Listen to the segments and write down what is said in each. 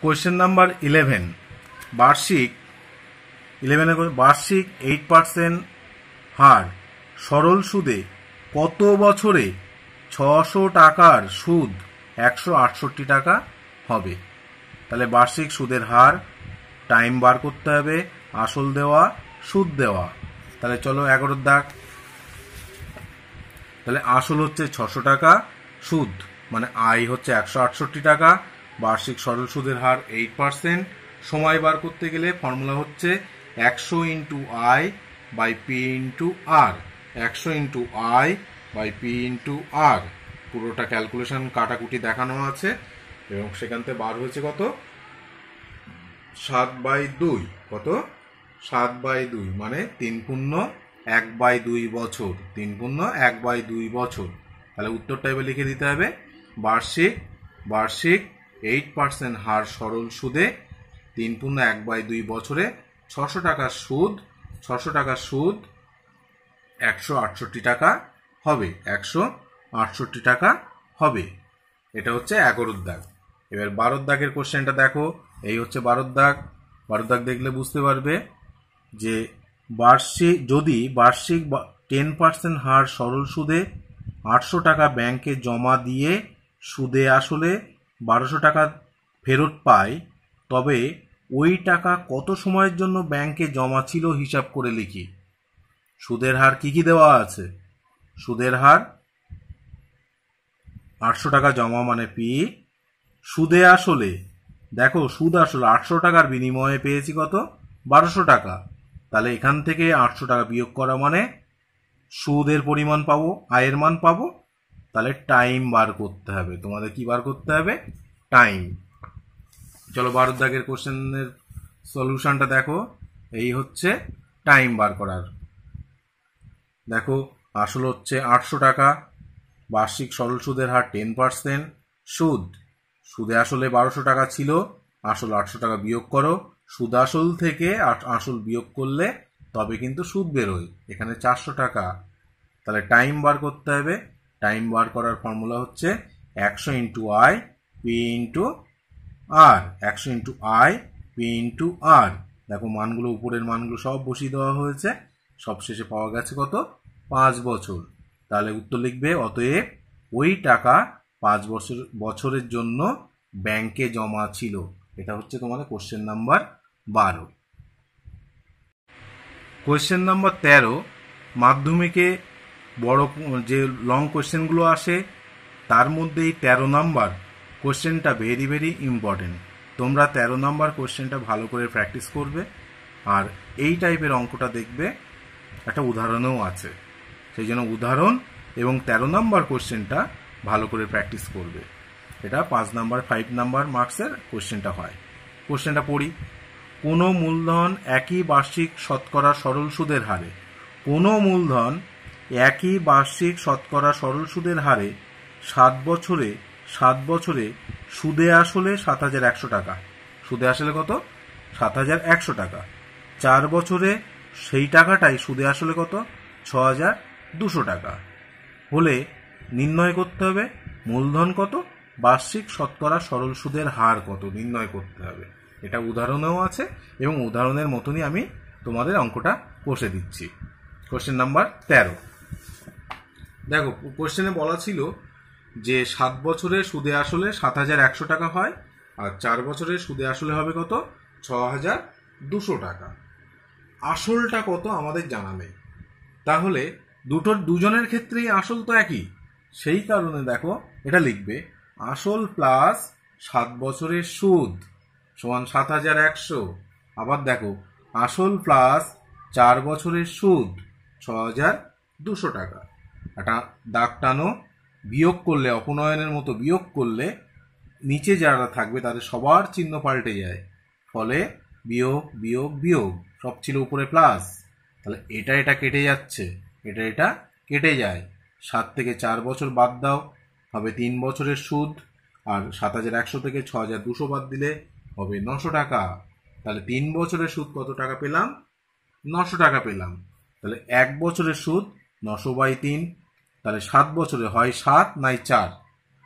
Question number 11 বার্ষিক 8% হার সরল সুদে কত বছরে 600 টাকার সুদ 168 টাকা হবে? তাহলে বার্ষিক সুদের হার, টাইম বার করতে হবে, আসল দেওয়া, সুদ দেওয়া। তাহলে চলো 11 দাগ। তাহলে আসল হচ্ছে 600 টাকা, সুদ মানে আয় হচ্ছে 168 টাকা, বার্ষিক সরল সুদের হার 8%। সময় বার করতে গেলে ফর্মুলা হচ্ছে 100 into I by P into R, 100 into I by P into R. পুরোটা ক্যালকুলেশন কাটাকুটি দেখানো আছে এবং সেখান থেকে বার হয়েছে কত? 7/2। কত? 7/2 মানে 3×1/2 বছর, 3×1/2 বছর। তাহলে উত্তরটা এবার লিখে দিতে হবে বার্ষিক 8% হার সরল সুদে 3×1/2 বছরে 600 টাকার সুদ 168 টাকা হবে, 168 টাকা হবে। এটা হচ্ছে 11 দাগ। এবার 12 দাগের কোশ্চেনটা দেখো। এই হচ্ছে 12 দাগ। 12 দাগ দেখলে বুঝতে পারবে যে যদি বার্ষিক 10% হার সরল সুদে 800 টাকা ব্যাংকে জমা দিয়ে সুদে আসলে 1200 টাকা ফেরত পায়, তবে ওই টাকা কত সময়ের জন্য ব্যাংকে জমা ছিল হিসাব করে লিখি। সুদের হার কি কি দেওয়া আছে? সুদের হার 800 টাকা জমা মানে পি, সুদে আসলে দেখো সুদ আসলে 800 টাকার বিনিময়ে পেয়েছি কত? 1200 টাকা। তাহলে এখান থেকে 800 টাকা বিয়োগ করা মানে সুদের পরিমাণ পাবো, আয়ের মান পাবো। তাহলে টাইম বার করতে হবে। তোমাদের কি বার করতে হবে? টাইম। চলো 12 দাগের কোশ্চেনের সলিউশনটা দেখো। এই হচ্ছে টাইম বার করার। দেখো আসল হচ্ছে 800 টাকা, বার্ষিক সরল সুদের হার 10%, সুদে আসলে 1200 টাকা ছিল, আসল 800 টাকা বিয়োগ করো, সুদ আসল থেকে আসল বিয়োগ করলে তবে কিন্তু সুদ বেরোয়। এখানে 400 টাকা। তাহলে টাইম বার করতে হবে। টাইম বার করার ফর্মুলা হচ্ছে 100 into I P into R, 100 into I P into R. দেখো মানগুলো, উপরের মানগুলো সব বসিয়ে দেওয়া হয়েছে। সবশেষে পাওয়া গেছে কত? 5 বছর। তাহলে উত্তর লিখবে অতএব ওই টাকা 5 বছরের জন্য ব্যাংকে জমা ছিল। এটা হচ্ছে তোমাদের কোশ্চেন নাম্বার 12। কোশ্চেন নাম্বার 13 মাধ্যমিকে বড় যে লং কোশ্চেনগুলো আসে তার মধ্যে এই 13 নাম্বার কোশ্চেনটা ভেরি ভেরি ইম্পর্টেন্ট। তোমরা 13 নাম্বার কোশ্চেনটা ভালো করে প্র্যাকটিস করবে। আর এই টাইপের অঙ্কটা দেখবে একটা উদাহরণও আছে, সেই জন্য উদাহরণ এবং 13 নাম্বার কোশ্চেনটা ভালো করে প্র্যাকটিস করবে। এটা 5 নাম্বার 5 নাম্বার মার্কসের কোশ্চেনটা হয়। কোশ্চেনটা পড়ি। কোনো মূলধন একই বার্ষিক শতকরা সরল সুদের হারে, কোনো মূলধন একই বার্ষিক শতকরা সরল সুদের হারে 7 বছরে সুদে আসলে 7100 টাকা। সুদে আসলে কত? 7100 টাকা। 4 বছরে সেই টাকাটাই সুদে আসলে কত? 6200 টাকা হলে নির্ণয় করতে হবে মূলধন কত, বার্ষিক শতকরা সরল সুদের হার কত নির্ণয় করতে হবে। এটা উদাহরণেও আছে এবং উদাহরণের মতনই আমি তোমাদের অঙ্কটা কষে দিচ্ছি। কোশ্চেন নাম্বার 13 দেখো, কোশ্চেনে বলা ছিল যে 7 বছরে সুদে আসলে 7100 টাকা হয় আর 4 বছরে সুদে আসলে হবে কত? 6200 টাকা। আসলটা কত আমাদের জানা নেই। তাহলে দুজনের ক্ষেত্রেই আসল তো একই, সেই কারণে দেখো এটা লিখবে আসল প্লাস 7 বছরের সুদ সমান 7100। আবার দেখো আসল প্লাস 4 বছরের সুদ 6200 টাকা। একটা দাগ টানো, বিয়োগ করলে অপনয়নের মতো বিয়োগ করলে নিচে যারা থাকবে তাদের সবার চিহ্ন পাল্টে যায়, ফলে বিয়োগ বিয়োগ বিয়োগ, সব ছিল উপরে প্লাস। তাহলে এটা কেটে যাচ্ছে, এটা কেটে যায়। 7 থেকে 4 বছর বাদ দাও, হবে 3 বছরের সুদ। আর 7100 থেকে 6200 বাদ দিলে হবে 900 টাকা। তাহলে 3 বছরের সুদ কত টাকা পেলাম? 900 টাকা পেলাম। তাহলে 1 বছরের সুদ 900/3। তাহলে 7 বছরে হয় 7 নাই 4,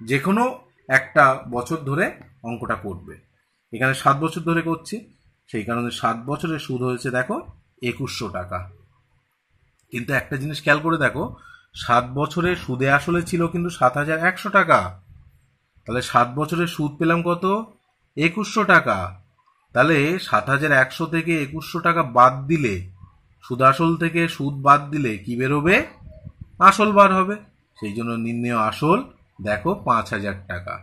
যে কোনো একটা বছর ধরে অঙ্কটা করবে। এখানে 7 বছর ধরে করছি, সেই কারণে 7 বছরের সুদ হয়েছে দেখো 2100 টাকা। কিন্তু একটা জিনিস খেয়াল করে দেখো, 7 বছরের সুদে আসলে ছিল কিন্তু 7100 টাকা। তাহলে 7 বছরের সুদ পেলাম কত? 2100 টাকা। তাহলে 7100 থেকে 2100 টাকা বাদ দিলে, সুদ আসল থেকে সুদ বাদ দিলে কি বেরোবে? আসল বার হবে। সেই জন্য নির্ণেয় আসল দেখো 5000 টাকা।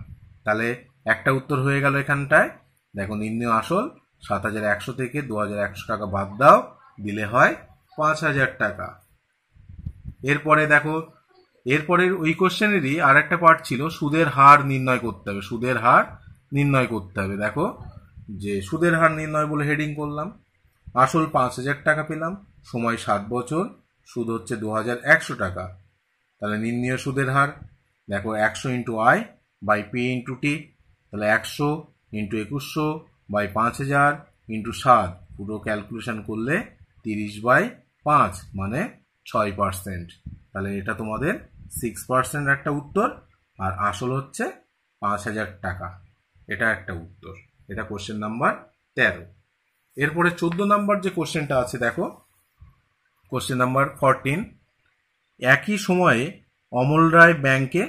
তাহলে একটা উত্তর হয়ে গেল এখানটায়। দেখো নির্ণেয় আসল 7100 থেকে 2100 টাকা বাদ দাও, দিলে হয় 5000 টাকা। এরপরে দেখো, এরপরের ওই কোশ্চেনেরই আর একটা পার্ট ছিল, সুদের হার নির্ণয় করতে হবে। সুদের হার নির্ণয় করতে হবে। দেখো যে সুদের হার নির্ণয় বলে হেডিং করলাম, আসল 5000 টাকা পেলাম, সময় 7 বছর, সুদ হচ্ছে 2100 টাকা। তাহলে নির্ণেয় সুদের হার দেখো 100 into I by P into T. তাহলে 100 ইন্টু 2100 বাই 5000 ইন্টু 7, পুরো ক্যালকুলেশন করলে 30/5 মানে 6%। তাহলে এটা তোমাদের 6% একটা উত্তর, আর আসল হচ্ছে 5000 টাকা। এটা একটা উত্তর। এটা কোশ্চেন নাম্বার 13। এরপরে 14 নাম্বার যে কোশ্চেনটা আছে দেখো, কোশ্চেন নাম্বার 14। একই সময়ে অমল রায় ব্যাংকে,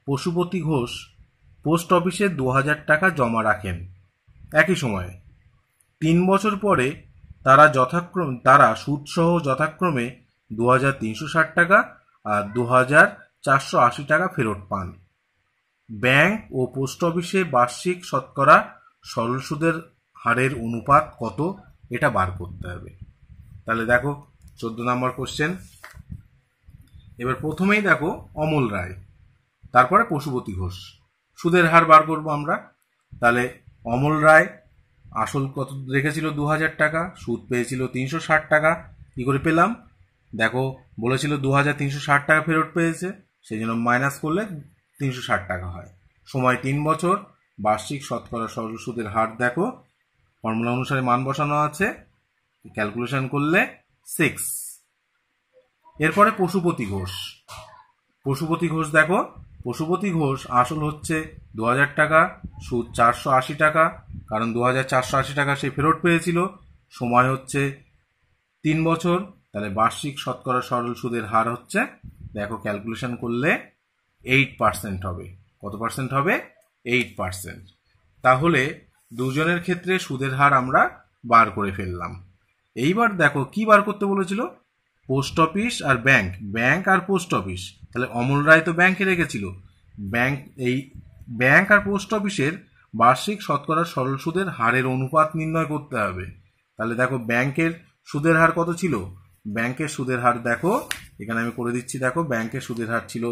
পশুপতি ঘোষ পোস্ট অফিসে 2000 টাকা জমা রাখেন। একই সময়ে 3 বছর পরে তারা সুদসহ যথাক্রমে 2360 টাকা আর 2480 টাকা ফেরত পান। ব্যাংক ও পোস্ট অফিসে বার্ষিক শতকরা সরল সুদের হারের অনুপাত কত? এটা বার করতে হবে। তাহলে দেখো 14 নম্বর কোশ্চেন। এবার প্রথমেই দেখো অমল রায়, তারপরে পশুপতি ঘোষ, সুদের হার বার করব আমরা। তাহলে অমল রায় আসল কত রেখেছিল? 2000 টাকা, সুদ পেয়েছিল 360 টাকা। কি করে পেলাম? দেখো বলেছিল 2360 টাকা ফেরত পেয়েছে, সেই জন্য মাইনাস করলে 360 টাকা হয়। সময় 3 বছর, বার্ষিক শতকরা সরল সুদের হার দেখো ফর্মুলা অনুসারে মান বসানো আছে, ক্যালকুলেশন করলে 6। এরপরে পশুপতি ঘোষ। পশুপতি ঘোষ দেখো, পশুপতি ঘোষ আসল হচ্ছে 2000 টাকা, সুদ 480 টাকা, কারণ 2480 টাকা সে ফেরত পেয়েছিল। সময় হচ্ছে 3 বছর, তাহলে বার্ষিক শতকরা সরল সুদের হার হচ্ছে দেখো ক্যালকুলেশন করলে 8% হবে। কত পার্সেন্ট হবে? 8%। তাহলে দুজনের ক্ষেত্রে সুদের হার আমরা বার করে ফেললাম। এইবার দেখো কি বার করতে বলেছিল? পোস্ট অফিস আর ব্যাংক, ব্যাংক আর পোস্ট অফিস। তাহলে অমল রায় তো ব্যাংকে রেখেছিল, ব্যাংক আর পোস্ট অফিসের বার্ষিক শতকরা সরল সুদের হারের অনুপাত নির্ণয় করতে হবে। তাহলে দেখো ব্যাংকের সুদের হার কত ছিল? ব্যাংকের সুদের হার দেখো এখানে আমি করে দিচ্ছি। দেখো ব্যাংকের সুদের হার ছিল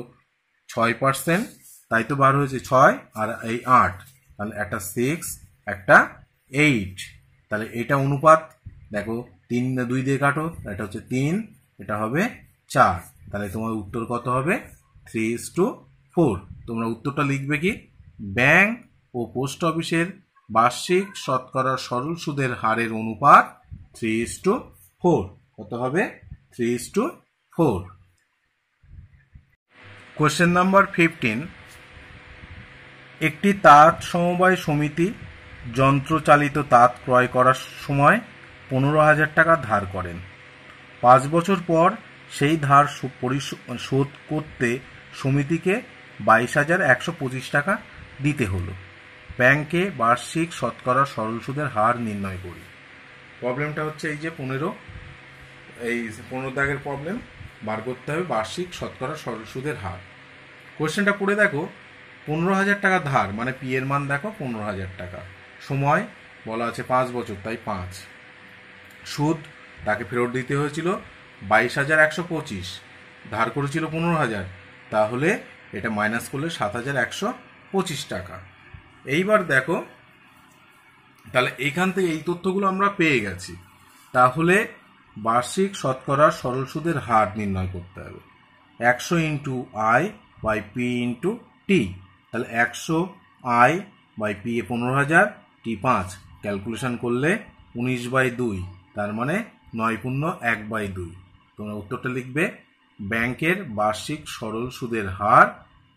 6%, তাই তো বার হয়েছে 6 আর এই 8, তাহলে একটা 6 একটা 8। তাহলে এটা অনুপাত দেখো 3 2 দিয়ে কাটো, এটা হচ্ছে 3, এটা হবে 4। তাহলে তোমার উত্তর কত হবে? 3:4। তোমরা উত্তরটা লিখবে কি? ব্যাংক ও পোস্ট অফিসের বার্ষিক শতকরা সরল সুদের হারের অনুপাত 3:4। কত হবে? 3:4। Question number 15। একটি তাঁত সমবায় সমিতি যন্ত্রচালিত তাঁত ক্রয় করার সময় 15,000 টাকা ধার করেন। 5 বছর পর সেই ধার শোধ করতে সমিতিকে 22,125 টাকা দিতে হলো। ব্যাংকে বার্ষিক শতকরা সরল সুদের হার নির্ণয় করি। প্রবলেমটা হচ্ছে এই যে 15 দাগের প্রবলেম, বার করতে হবে বার্ষিক শতকরা সরল সুদের হার। কোশ্চেনটা পড়ে দেখো, 15,000 টাকা ধার মানে পি এর মান দেখো 15,000 টাকা, সময় বলা আছে 5 বছর, তাই 5। সুদ তাকে ফেরত দিতে হয়েছিল 22,125, ধার করেছিল 15,000, তাহলে এটা মাইনাস করলে 7,125 টাকা। এইবার দেখো, তাহলে এইখান থেকে এই তথ্যগুলো আমরা পেয়ে গেছি। তাহলে বার্ষিক শতকরা সরল সুদের হার নির্ণয় করতে হবে 100 into I by P into T. তাহলে 100 আই বাই পি এ 15,000, টি 5, ক্যালকুলেশন করলে 19/2, তার মানে 9×1/2। তোমরা উত্তরটা লিখবে ব্যাংকের বার্ষিক সরল সুদের হার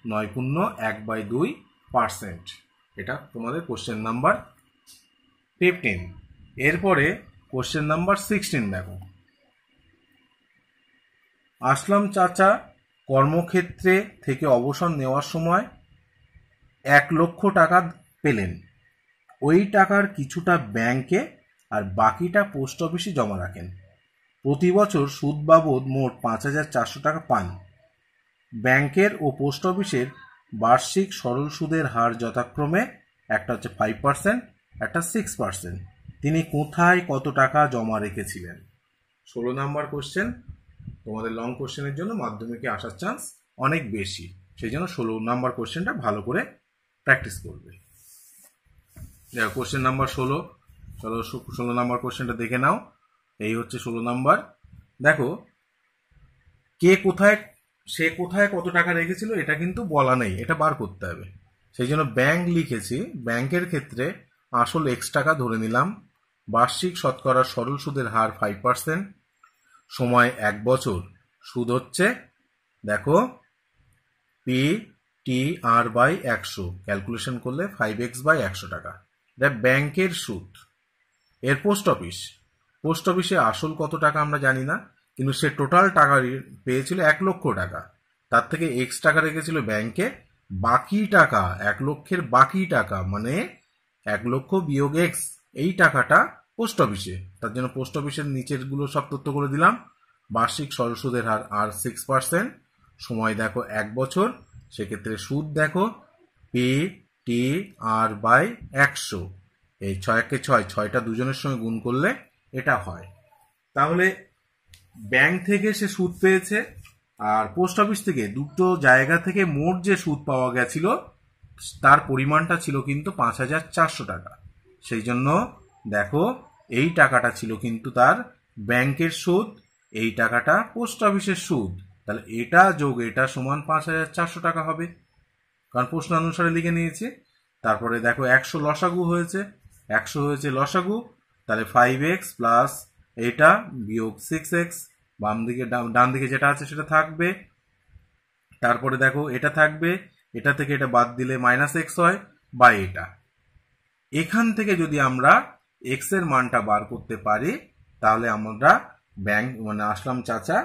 9×1/2%। এটা তোমাদের কোশ্চেন নাম্বার 15। এরপরে কোশ্চেন নাম্বার 16 দেখো। আসলাম চাচা কর্মক্ষেত্রে থেকে অবসর নেওয়ার সময় 1 লক্ষ টাকা পেলেন। ওই টাকার কিছুটা ব্যাংকে আর বাকিটা পোস্ট অফিসে জমা রাখেন। প্রতি বছর সুদ বাবদ মোট 5,400 টাকা পান। ব্যাংকের ও পোস্ট অফিসের বার্ষিক সরল সুদের হার যথাক্রমে একটা হচ্ছে 5%, একটা 6%। তিনি কোথায় কত টাকা জমা রেখেছিলেন? 16 নাম্বার কোশ্চেন। তোমাদের লং কোশ্চেনের জন্য মাধ্যমিকে আসার চান্স অনেক বেশি, সেই জন্য 16 নাম্বার কোশ্চেনটা ভালো করে প্র্যাকটিস করবে। দেখো কোশ্চেন নাম্বার 16। চলো 16 নাম্বার কোশ্চেনটা দেখে নাও। এই হচ্ছে 16 নাম্বার। দেখো সে কোথায় কত টাকা রেখেছিল এটা কিন্তু বলা নেই, এটা বার করতে হবে। সেই জন্য ব্যাংক লিখেছি। ব্যাংকের ক্ষেত্রে আসল X টাকা ধরে নিলাম। বার্ষিক শতকরা সরল সুদের হার 5%, সময় 1 বছর। সুদ হচ্ছে দেখো PTR/100, ক্যালকুলেশন করলে 5x/100 টাকা। এটা ব্যাংকের সুদ। এর পোস্ট অফিসে আসল কত টাকা আমরা জানি না, কিন্তু সে টোটাল টাকা পেয়েছিল 1 লক্ষ টাকা। তার থেকে X টাকা রেখেছিল ব্যাংকে, বাকি টাকা 1 লক্ষের বাকি টাকা মানে 1 লক্ষ বিয়োগ X, এই টাকাটা পোস্ট অফিসে। তার জন্য পোস্ট অফিসের নিচের গুলো সব তথ্য করে দিলাম। বার্ষিক সরল সুদের হার আর 6%, সময় দেখো 1 বছর। সেক্ষেত্রে সুদ দেখো PTR/100। এই 6 6টা দুজনের সঙ্গে গুণ করলে এটা হয়। তাহলে ব্যাংক থেকে সে সুদ পেয়েছে আর পোস্ট অফিস থেকে, দুটো জায়গা থেকে মোট যে সুদ পাওয়া গেছিল তার পরিমাণটা ছিল কিন্তু 5,400 টাকা। সেই জন্য দেখো এই টাকাটা ছিল কিন্তু তার ব্যাংকের সুদ, এই টাকাটা পোস্ট অফিসের সুদ। তাহলে এটা যোগ এটা সমান 5,400 টাকা হবে, কারণ প্রশ্ন অনুসারে লিখে নিয়েছি। তারপরে দেখো 100 লসাগু হয়েছে, 100 হয়েছে লসাগু। তাহলে 5x প্লাস এটা বিয়োগ 6x, বাম দিকে ডান দিকে যেটা আছে সেটা থাকবে। তারপরে দেখো এটা থাকবে, এটা থেকে এটা বাদ দিলে -x হয় বা এটা। এখান থেকে যদি আমরা x এর মানটা বার করতে পারি তাহলে আমরা ব্যাংক মানে আসলাম চাচা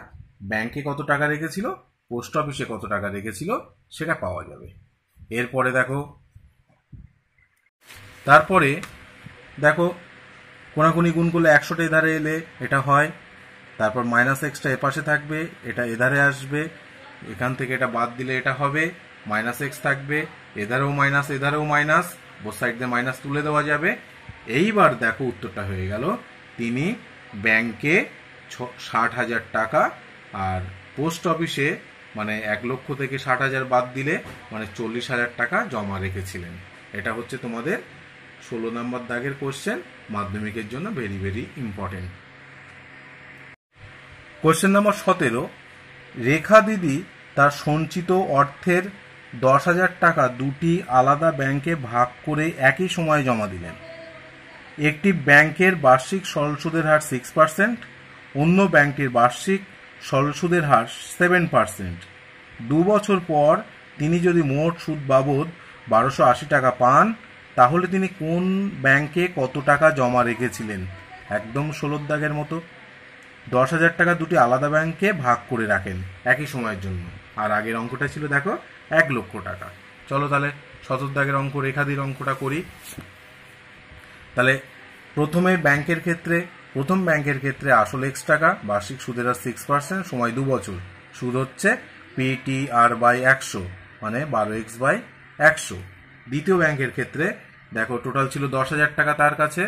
ব্যাংকে কত টাকা রেখেছিল, পোস্ট অফিসে কত টাকা রেখেছিল সেটা পাওয়া যাবে। এরপরে দেখো, তারপরে দেখো কোনাকুনি গুণ করলে 100টা এধারে এলে এটা হয়। তারপর -xটা এপাশে থাকবে, এটা এধারে আসবে। এখান থেকে এটা বাদ দিলে এটা হবে, -x থাকবে, এধারেও মাইনাস এধারেও মাইনাস, বোথ সাইড দিয়ে মাইনাস তুলে দেওয়া যাবে। এইবার দেখো উত্তরটা হয়ে গেল, তিনি ব্যাংকে 60,000 টাকা আর পোস্ট অফিসে মানে 1 লক্ষ থেকে 60,000 বাদ দিলে মানে 40,000 টাকা জমা রেখেছিলেন। এটা হচ্ছে তোমাদের 16 নম্বর দাগের কোশ্চেন, মাধ্যমিকের জন্য very very important. Question number 17। রেখা দিদি তার সঞ্চিত অর্থের 10,000 টাকা দুটি আলাদা ব্যাংকে ভাগ করে একই সময়ে জমা দিলেন। একটি ব্যাংকের বার্ষিক সরল সুদের হার 6%, অন্য ব্যাংকের বার্ষিক সরল সুদের হার 7%। 2 বছর পর তিনি যদি মোট সুদ বাবদ 1,280 টাকা পান তাহলে তিনি কোন ব্যাংকে কত টাকা জমা রেখেছিলেন? একদম 16 দাগের মতো। 10,000 টাকা দুটি আলাদা ব্যাংকে ভাগ করে রাখেন একই সময়ের জন্য, আর আগের অঙ্কটা ছিল দেখো 1 লক্ষ টাকা। চলো তাহলে 17 দাগের অঙ্ক রেখাদির অঙ্কটা করি। তাহলে প্রথম ব্যাংকের ক্ষেত্রে আসল X টাকা, বার্ষিক সুদের হার 6%, সময় 2 বছর। সুদ হচ্ছে PTR/100 মানে 12x/100। দ্বিতীয় ব্যাংকের ক্ষেত্রে দেখো টোটাল ছিল 10,000 টাকা তার কাছে।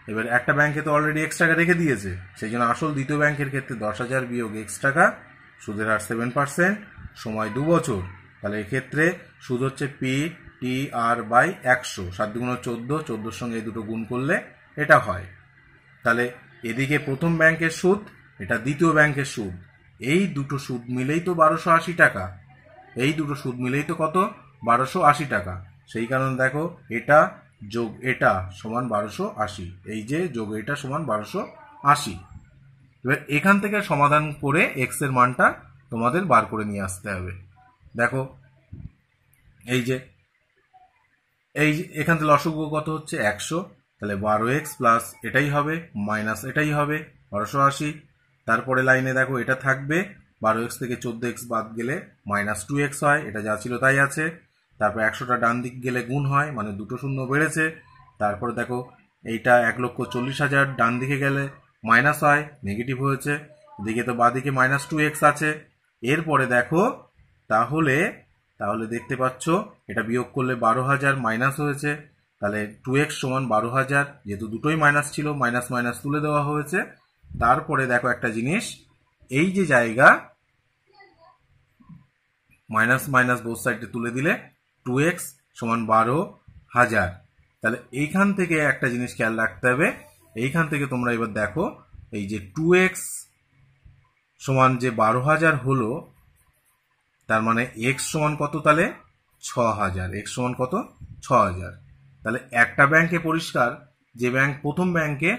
এবার একটা ব্যাংকে তো অলরেডি X টাকা রেখে দিয়েছে, সেই জন্য আসল দ্বিতীয় ব্যাংকের ক্ষেত্রে 10,000 বিয়োগ X টাকা, সুদের হার 7%, সময় 2 বছর। তাহলে এক্ষেত্রে সুদ হচ্ছে PTR/100, 7 × 14, 14 সঙ্গে এই দুটো গুণ করলে এটা হয়। তাহলে এদিকে প্রথম ব্যাংকের সুদ, এটা দ্বিতীয় ব্যাংকের সুদ, এই দুটো সুদ মিলেই তো 1,280 টাকা। এই দুটো সুদ মিলেই তো কত? 1,280 টাকা। সেই কারণে দেখো এটা যোগ এটা সমান 1,280, এই যে যোগ এটা সমান 1,280। এবার এখান থেকে সমাধান করে x এর মানটা তোমাদের বার করে নিয়ে আসতে হবে। দেখো এই যে এখান থেকে লসগু কত হচ্ছে 100, তাহলে 12x প্লাস এটাই হবে মাইনাস এটাই হবে 1280। তারপরে লাইনে দেখো এটা থাকবে, 12x থেকে 14x বাদ গেলে -2x হয়, এটা যা ছিল তাই আছে। তারপর 100টা ডান দিক গেলে গুণ হয়, মানে দুটো শূন্য বেড়েছে। তারপরে দেখো এইটা 1,40,000 ডান দিকে গেলে মাইনাস হয়, নেগেটিভ হয়েছে। এদিকে তো বাদিকে -2x আছে। এরপরে দেখো তাহলে দেখতে পাচ্ছ এটা বিয়োগ করলে 12,000 মাইনাস হয়েছে, তাহলে 2x সমান 12,000, যেহেতু দুটোই মাইনাস ছিল মাইনাস মাইনাস তুলে দেওয়া হয়েছে। তারপরে দেখো একটা জিনিস, এই যে জায়গা মাইনাস মাইনাস বোথ সাইডে তুলে দিলে 2x সমান 12,000। তাহলে এইখান থেকে একটা জিনিস খেয়াল রাখতে হবে, এইখান থেকে তোমরা এবার দেখো এই যে 2x সমান যে 12,000 হলো, তার মানে x সমান কত, তাহলে 6,000। x সমান কত, 6,000। তাহলে একটা ব্যাংকে পরিষ্কার, যে ব্যাংক প্রথম ব্যাংকে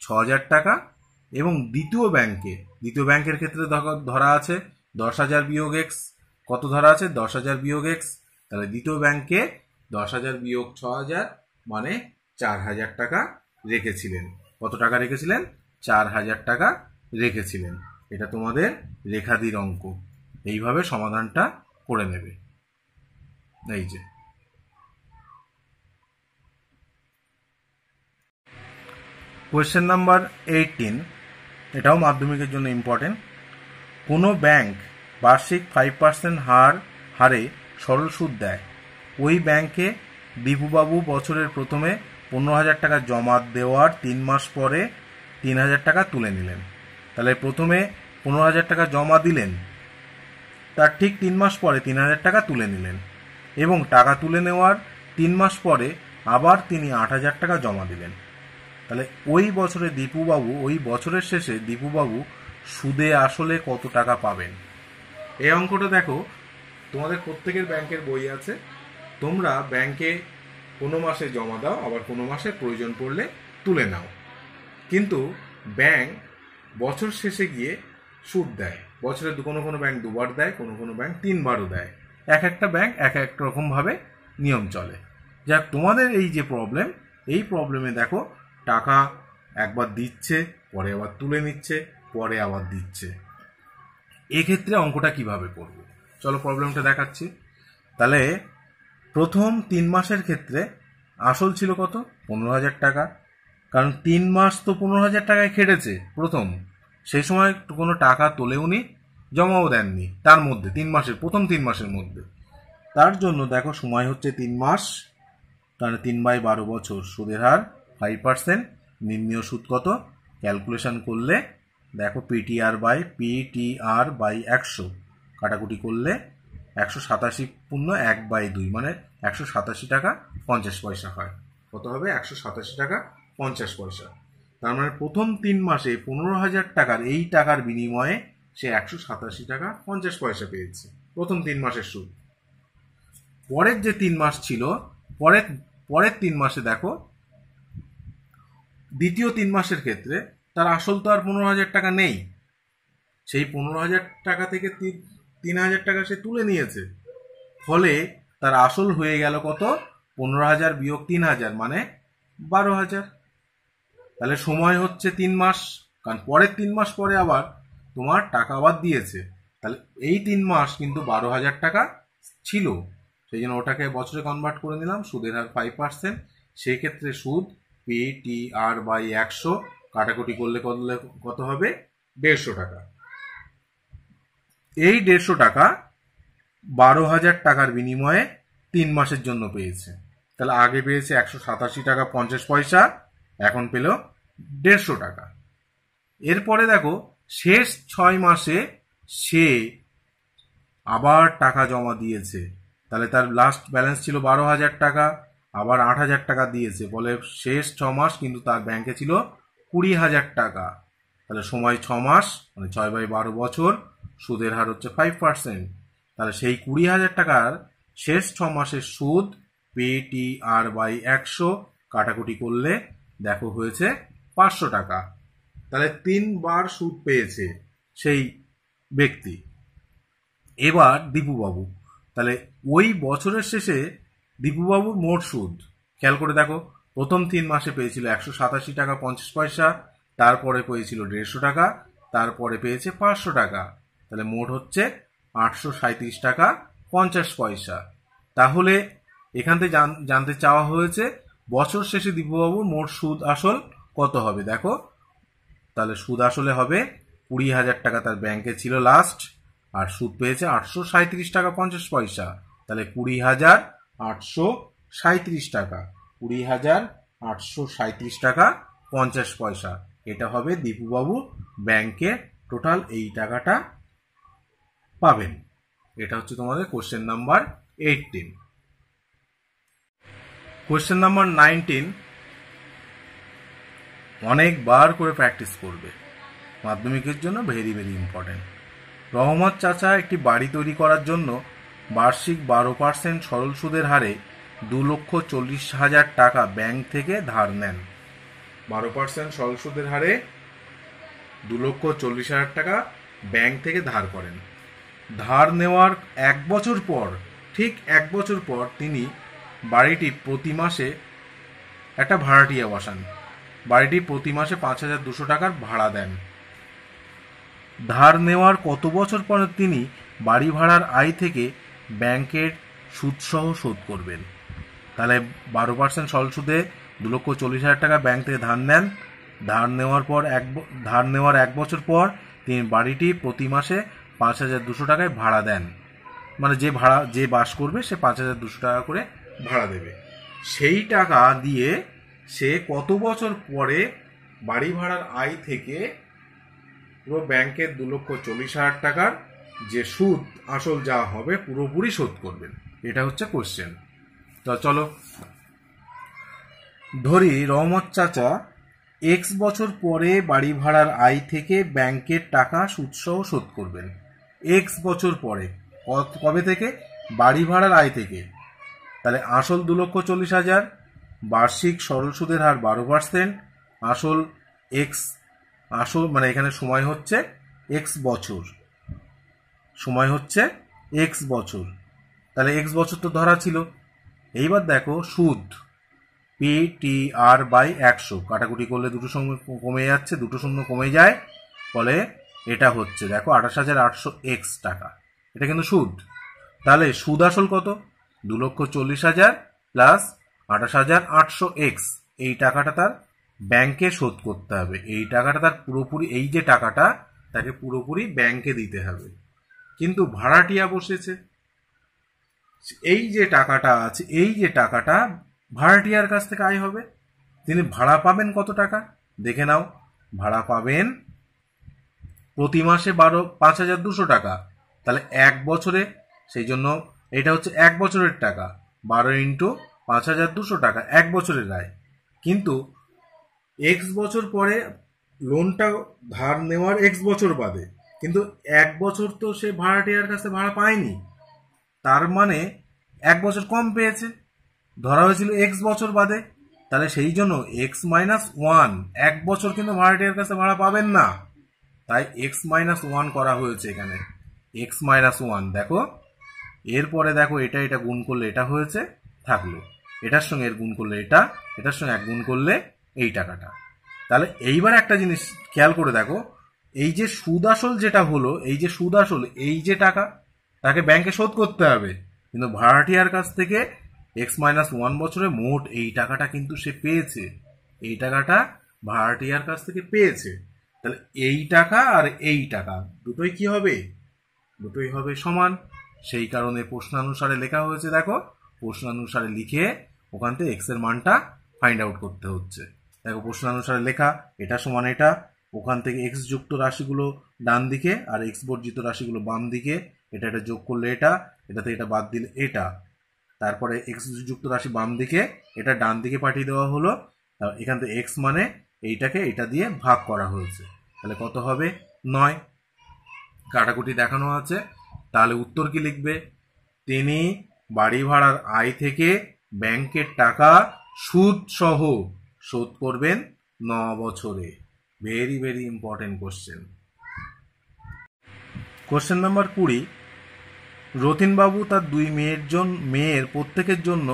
6,000 টাকা এবং দ্বিতীয় ব্যাংকের ক্ষেত্রে ধরা আছে 10,000 বিয়োগ x, কত ধরা আছে 10,000 বিয়োগ x। তাহলে দ্বিতীয় ব্যাংকে 10,000 বিয়োগ 6,000 মানে 4,000 টাকা রেখেছিলেন। কত টাকা রেখেছিলেন, 4,000 টাকা রেখেছিলেন। এটা তোমাদের রেখাদির অঙ্ক। এইভাবে সমাধানটা করে নেবে। এই যে কোয়েশ্চেন নাম্বার 18, এটাও মাধ্যমিকের জন্য ইম্পর্টেন্ট। কোনো ব্যাংক বার্ষিক 5% হারে সরল সুদ দেয়। ওই ব্যাংকে দীপুবাবু বছরের প্রথমে 15,000 টাকা জমা দেওয়ার 3 মাস পরে 3,000 টাকা তুলে নিলেন। তাহলে প্রথমে 15,000 টাকা জমা দিলেন, তার ঠিক 3 মাস পরে 3,000 টাকা তুলে নিলেন এবং টাকা তুলে নেওয়ার 3 মাস পরে আবার তিনি 8,000 টাকা জমা দিলেন। তাহলে ওই বছরের শেষে দীপুবাবু সুদে আসলে কত টাকা পাবেন। এই অঙ্কটা দেখো, তোমাদের প্রত্যেকের ব্যাংকের বই আছে, তোমরা ব্যাংকে কোনো মাসে জমা দাও, আবার কোনো মাসে প্রয়োজন পড়লে তুলে নাও। কিন্তু ব্যাংক বছর শেষে গিয়ে সুদ দেয়। বছরে কোনো ব্যাংক 2বার দেয়, কোনো ব্যাংক 3বারও দেয়। এক একটা ব্যাংক এক এক রকমভাবে নিয়ম চলে। যাক, তোমাদের এই যে প্রবলেম, এই প্রবলেমে দেখো টাকা একবার দিচ্ছে, পরে আবার তুলে নিচ্ছে, পরে আবার দিচ্ছে। এক্ষেত্রে অঙ্কটা কিভাবে করব, চলো প্রবলেমটা দেখাচ্ছি। তাহলে প্রথম 3 মাসের ক্ষেত্রে আসল ছিল কত, 15,000 টাকা। কারণ 3 মাস তো 15,000 টাকায় খেটেছে প্রথম, সেই সময় কোনো টাকা তোলেও নি, জমাও দেননি তার মধ্যে, প্রথম 3 মাসের মধ্যে। তার জন্য দেখো সময় হচ্ছে 3 মাস, তাহলে 3/12 বছর, সুদের হার 5%। নির্ণীয় সুদ কত, ক্যালকুলেশন করলে দেখো পিটিআর বাই 100 কাটাকুটি করলে 187 পূর্ণ 1/2 মানে 187 টাকা 50 পয়সা হয়। কত হবে, 187 টাকা 50 পয়সা। তার মানে প্রথম 3 মাসে 15,000 টাকার এই টাকার বিনিময়ে সে 187 টাকা 50 পয়সা পেয়েছে, প্রথম 3 মাসের সুদ। পরের যে 3 মাস ছিল, পরের 3 মাসে দেখো দ্বিতীয় 3 মাসের ক্ষেত্রে তার আসল তো আর 15,000 টাকা নেই, সেই 15,000 টাকা থেকে 3,000 টাকা সে তুলে নিয়েছে, ফলে তার আসল হয়ে গেল কত, 15,000 বিয়োগ 3,000 মানে 12,000। তাহলে সময় হচ্ছে 3 মাস, কারণ পরের 3 মাস পরে আবার তোমার টাকা আবার দিয়েছে। তাহলে এই 3 মাস কিন্তু 12,000 টাকা ছিল, সেই জন্য ওটাকে বছরে কনভার্ট করে নিলাম। সুদের হার 5%, সেই ক্ষেত্রে সুদ পিটিআর বাই 100 কাটাকুটি করলে কত হবে, 150 টাকা। এই 150 টাকা 12,000 টাকার বিনিময়ে 3 মাসের জন্য পেয়েছে। তাহলে আগে পেয়েছে 187 টাকা 50 পয়সা, এখন পেল 150 টাকা। এরপরে দেখো শেষ 6 মাসে সে আবার টাকা জমা দিয়েছে, তাহলে তার লাস্ট ব্যালেন্স ছিল 12,000 টাকা, আবার 8,000 টাকা দিয়েছে, ফলে শেষ 6 মাস কিন্তু তার ব্যাংকে ছিল 20,000 টাকা। তাহলে সময় 6 মাস মানে 6/12 বছর, সুদের হার হচ্ছে 5%। তাহলে সেই 20,000 টাকার শেষ 6 মাসের সুদ পিটিআর বাই 100 কাটাকুটি করলে দেখো হয়েছে 500 টাকা। তাহলে 3 বার সুদ পেয়েছে সেই ব্যক্তি। এবার দীপুবাবু, তাহলে ওই বছরের শেষে দীপুবাবুর মোট সুদ খেয়াল করে দেখো, প্রথম 3 মাসে পেয়েছিল 187 টাকা 50 পয়সা, তারপরে পেয়েছিল 150 টাকা, তারপরে পেয়েছে 500 টাকা, তাহলে মোট হচ্ছে 837 টাকা 50 পয়সা। তাহলে এখান থেকে জানতে চাওয়া হয়েছে বছর শেষে দিব্যবাবুর মোট সুদ আসল কত হবে। দেখো, তাহলে সুদ আসলে হবে 20,000 টাকা তার ব্যাংকে ছিল লাস্ট, আর সুদ পেয়েছে 837 টাকা 50 পয়সা, তাহলে 20,837 টাকা, 20,837 টাকা 50 পয়সা। এটা হবে দীপুবাবু ব্যাংকে টোটাল এই টাকাটা পাবেন। এটা হচ্ছে তোমাদের কোশ্চেন নাম্বার 18। কোশ্চেন নাম্বার 19 অনেকবার করে প্র্যাকটিস করবে, মাধ্যমিকের জন্য ভেরি ভেরি ইম্পর্টেন্ট। রহমত চাচা একটি বাড়ি তৈরি করার জন্য বার্ষিক 12% সরল সুদের হারে 2,40,000 টাকা ব্যাংক থেকে ধার নেন। 12% সরল সুদের হারে 2,40,000 টাকা ব্যাংক থেকে ধার করেন। ধার নেওয়ার 1 বছর পর, ঠিক 1 বছর পর তিনি বাড়িটি প্রতি মাসে একটা ভাড়াটিয়া বসান। বাড়িটি প্রতি মাসে 5,200 টাকার ভাড়া দেন। ধার নেওয়ার কত বছর পর তিনি বাড়ি ভাড়ার আয় থেকে ব্যাংকের সুদসহ শোধ করবেন। তাহলে 12% সরল সুদে 2,40,000 টাকা ব্যাংক থেকে ধার নেন। ধার নেওয়ার 1 বছর পর তিনি বাড়িটি প্রতি মাসে 5,200 টাকায় ভাড়া দেন। মানে যে বাস করবে সে 5,200 টাকা করে ভাড়া দেবে। সেই টাকা দিয়ে সে কত বছর পরে বাড়ি ভাড়ার আয় থেকে পুরো ব্যাংকের 2,40,000 টাকার যে সুদ আসল যা হবে পুরোপুরি শোধ করবেন। এটা হচ্ছে কোশ্চেন। তো চলো ধরি রহমত চাচা x বছর পরে বাড়ি ভাড়ার আয় থেকে ব্যাংকের টাকা সুদসহ শোধ করবেন। x বছর পরে, কবে থেকে? বাড়ি ভাড়ার আয় থেকে। তাহলে আসল 2,40,000, বার্ষিক সরল সুদের হার 12%, আসল মানে এখানে সময় হচ্ছে x বছর, সময় হচ্ছে x বছর, তাহলে x বছর তো ধরা ছিল। এইবার দেখো সুদ PTR/100, কাটাকুটি করলে দুটো শূন্য কমে যাচ্ছে, দুটো শূন্য কমে যায়, ফলে এটা হচ্ছে দেখো 28,800 টাকা। এটা কিন্তু সুদ। তাহলে সুদ আসল কত? 2,40,000 প্লাস 28,800, এই টাকাটা তার ব্যাংকে শোধ করতে হবে। এই টাকাটা তার পুরোপুরি, এই যে টাকাটা তাকে পুরোপুরি ব্যাংকে দিতে হবে। কিন্তু ভাড়াটিয়া বসেছে, এই যে টাকাটা আছে, এই যে টাকাটা ভাড়াটিয়ার কাছ থেকে আয় হবে। তিনি ভাড়া পাবেন কত টাকা দেখে নাও। ভাড়া পাবেন প্রতি মাসে 5,200 টাকা। তাহলে 1 বছরে, সেই জন্য এটা হচ্ছে 1 বছরের টাকা, 12 × 5,200 টাকা 1 বছরের আয়। কিন্তু x বছর পরে লোনটা ধার নেওয়ার x বছর বাদে, কিন্তু 1 বছর তো সে ভাড়াটিয়ার কাছে ভাড়া পায়নি, তার মানে 1 বছর কম পেয়েছে, ধরা হয়েছিল x বছর বাদে। তাহলে সেই জন্য x-1, 1 বছর কিন্তু ভাড়াটিয়ার কাছে ভাড়া পাবেন না, তাই x-1 করা হয়েছে এখানে। x-1 দেখো, এরপরে দেখো এটা গুণ করলে এটা হয়েছে, থাকলো। এটার সঙ্গে এর গুণ করলে এটা, এটার সঙ্গে 1 গুণ করলে এই টাকাটা। তাহলে এইবার একটা জিনিস খেয়াল করে দেখো, এই যে সুদ আসল যেটা হলো, এই যে সুদ আসল, এই যে টাকা তাকে ব্যাংকে শোধ করতে হবে, কিন্তু ভাড়াটিয়ার কাছ থেকে x-1 বছরে মোট এই টাকাটা কিন্তু সে পেয়েছে, এই টাকাটা ভাড়াটিয়ার কাছ থেকে পেয়েছে। তাহলে এই টাকা আর এই টাকা দুটোই কি হবে? দুটোই হবে সমান। সেই কারণে প্রশ্নানুসারে লেখা হয়েছে, দেখো প্রশ্নানুসারে লিখে ওখান থেকে x এর মানটা ফাইন্ড আউট করতে হচ্ছে। দেখো প্রশ্নানুসারে লেখা, এটা সমান এটা, ওখান থেকে x যুক্ত রাশিগুলো ডান দিকে আর x বর্জিত রাশিগুলো বাম দিকে, এটা যোগ করলে এটা, এটাতে এটা বাদ দিলে এটা, তারপরে x যুক্ত রাশি বাম দিকে, এটা ডান দিকে পাঠিয়ে দেওয়া হলো। এখান থেকে x মানে এইটাকে এটা দিয়ে ভাগ করা হয়েছে, তাহলে কত হবে? 9। কাটাকুটি দেখানো আছে। তাহলে উত্তর কি লিখবে? তিনি বাড়ি ভাড়ার আয় থেকে ব্যাংকের টাকা সুদ সহ শোধ করবেন 9 বছরে। Very very important question. Question number 20, রতিনবাবু তার 2 মেয়ের প্রত্যেকের জন্য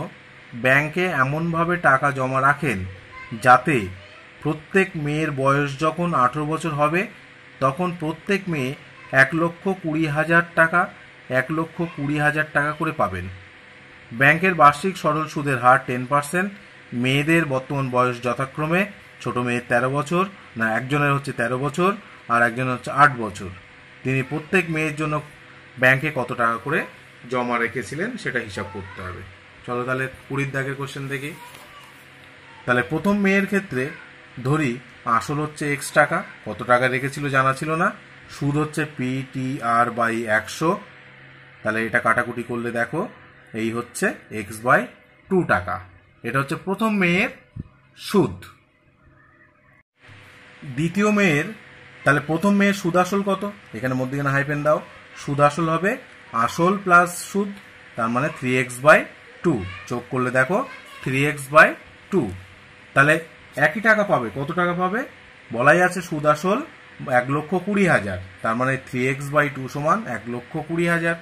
ব্যাংকে এমনভাবে টাকা জমা রাখেন যাতে প্রত্যেক মেয়ের বয়স যখন 18 বছর হবে তখন প্রত্যেক মেয়ে 1,20,000 টাকা 1,20,000 টাকা করে পাবেন। ব্যাংকের বার্ষিক সরল সুদের হার 10%। মেয়েদের বর্তমান বয়স যথাক্রমে ছোট মেয়ের 13 বছর, না একজনের হচ্ছে 13 বছর আর একজনের হচ্ছে 8 বছর। তিনি প্রত্যেক মেয়ের জন্য ব্যাংকে কত টাকা করে জমা রেখেছিলেন সেটা হিসাব করতে হবে। চলো তাহলে 20 দাগের কোশ্চেন দেখি। তাহলে প্রথম মেয়ের ক্ষেত্রে ধরি আসল হচ্ছে x টাকা, কত টাকা রেখেছিল জানা ছিল না, সুদ হচ্ছে PTR/100। তাহলে এটা কাটাকুটি করলে দেখো এই হচ্ছে x/2 টাকা। এটা হচ্ছে প্রথম মেয়ের সুদ। দ্বিতীয় মেয়ের, তাহলে প্রথম মেয়ের সুদ আসল কত, এখানে মধ্যখানে হাইপেন দাও, সুদ আসল হবে আসল প্লাস সুদ, তার মানে 3x/2, যোগ করলে দেখো 3x/2। তাহলে একই টাকা পাবে, কত টাকা পাবে বলাই আছে, সুদ আসল 1,20,000, তার মানে 3x/2 সমান 1,20,000।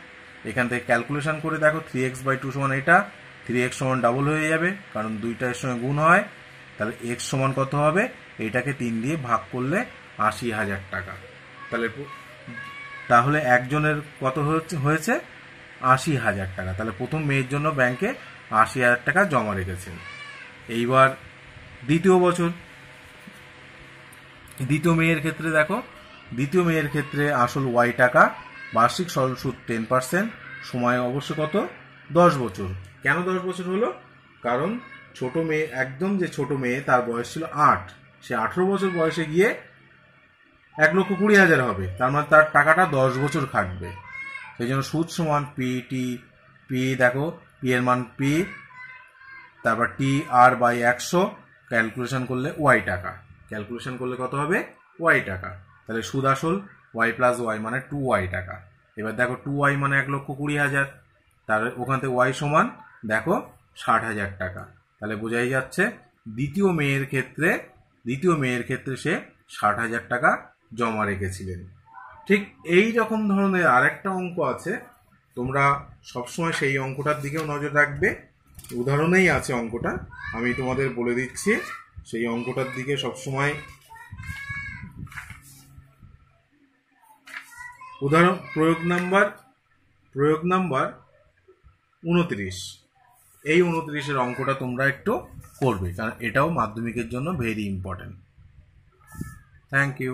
এখান থেকে ক্যালকুলেশন করে দেখো 3x/2 সমান এটা, 3x সমান ডাবল হয়ে যাবে কারণ দুইটা এর সঙ্গে গুণ হয়। তাহলে x সমান কত হবে, এটাকে 3 দিয়ে ভাগ করলে 80,000 টাকা। তাহলে একজনের কত হয়েছে 80,000 টাকা। তাহলে প্রথম মেয়ের জন্য ব্যাংকে 80,000 টাকা জমা রেখেছেন। এইবার দ্বিতীয় বছর, দ্বিতীয় মেয়ের ক্ষেত্রে দেখো, দ্বিতীয় মেয়ের ক্ষেত্রে আসল y টাকা, বার্ষিক সরল সুদ 10%, সময় অবশ্য কত 10 বছর। কেন 10 বছর হলো, কারণ ছোট মেয়ে, একদম যে ছোট মেয়ে তার বয়স ছিল 8, সে 18 বছর বয়সে গিয়ে 1,20,000 হবে, তার মানে তার টাকাটা 10 বছর খাটবে। সেই জন্য সুদ সমান পি দেখো, পি এর মান পি, তারপর TR/100, ক্যালকুলেশন করলে y টাকা, ক্যালকুলেশন করলে কত হবে y টাকা। তাহলে সুদ আসল y প্লাস y মানে 2y টাকা। এবার দেখো 2y মানে 1,20,000, তাহলে ওখান থেকে y সমান দেখো 60,000 টাকা। তাহলে বোঝাই যাচ্ছে দ্বিতীয় মেয়ের ক্ষেত্রে সে 60,000 টাকা জমা রেখেছিলেন। ঠিক এই রকম ধরনের আরেকটা অঙ্ক আছে, তোমরা সবসময় সেই অঙ্কটার দিকেও নজর রাখবে। উদাহরণেই আছে অঙ্কটা, আমি তোমাদের বলে দিচ্ছি, সেই অঙ্কটার দিকে সবসময়। উদাহরণ প্রয়োগ নাম্বার 29। এই 29-এর অঙ্কটা তোমরা একটু করবে, কারণ এটাও মাধ্যমিকের জন্য ভেরি ইম্পর্টেন্ট। Thank you.